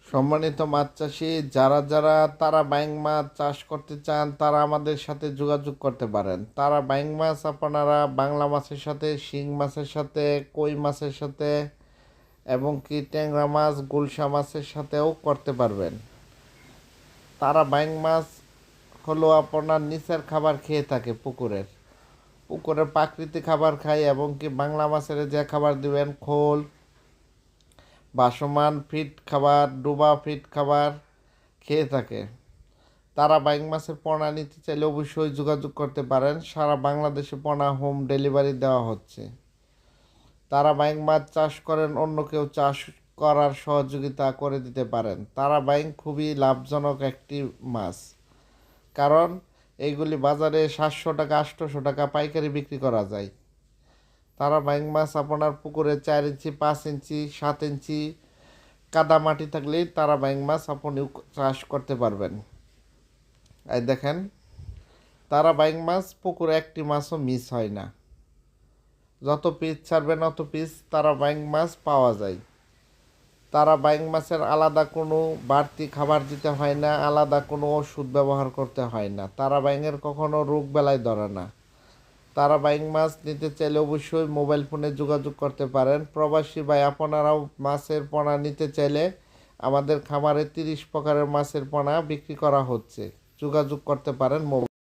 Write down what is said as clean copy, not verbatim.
সম্মানিত মাছ চাষি, যারা যারা তারা বাইং মাছ চাষ করতে চান তারা আমাদের সাথে যোগাযোগ করতে পারেন। তারা বাইং মাছ আপনারা বাংলা মাছের সাথে, শিং মাছের সাথে, কই মাছের সাথে এবং কি ট্যাংরা মাছ, গুলশা মাছের সাথেও করতে পারবেন। তারা বাইং মাছ হলো আপনার নিচের খাবার খেয়ে থাকে, পুকুরের প্রাকৃতিক খাবার খায় এবং কি বাংলা মাছের যে খাবার দিবেন, খোল, ভাসমান ফিড খাবার, ডোবা ফিড খাবার খেয়ে থাকে। তারা বাইং মাছের পোনা নিতে চাইলে অবশ্যই যোগাযোগ করতে পারেন। সারা বাংলাদেশে পোনা হোম ডেলিভারি দেওয়া হচ্ছে। তারা বাইং মাছ চাষ করেন, অন্য কেউ চাষ করার সহযোগিতা করে দিতে পারেন। তারা বাইং খুবই লাভজনক একটি মাছ, কারণ এইগুলি বাজারে 700 টাকা 800 টাকা পাইকারি বিক্রি করা যায়। তারা বাইং মাছ আপনার পুকুরে 4 ইঞ্চি 5 ইঞ্চি 7 ইঞ্চি কাদা মাটি থাকলেই তারা বাইং মাছ আপনি চাষ করতে পারবেন। এই দেখেন, তারা বাইং মাছ পুকুরে একটি মাছও মিস হয় না। যত পিস ছাড়বেন অত পিস তারা বাইং মাছ পাওয়া যায়। তারা বাইং মাছের আলাদা কোনো বাড়তি খাবার দিতে হয় না, আলাদা কোনো ওষুধ ব্যবহার করতে হয় না। তারা বাইঙের কখনো রোগ বেলায় ধরে না। তারা বাইং মাছ নিতে চাইলে অবশ্যই মোবাইল ফোনে যোগাযোগ করতে পারেন। প্রবাসী ভাই আপনারাও মাছের পোনা নিতে চাইলে আমাদের খামারে 30 প্রকারের মাছের পোনা বিক্রি করা হচ্ছে, যোগাযোগ করতে পারেন।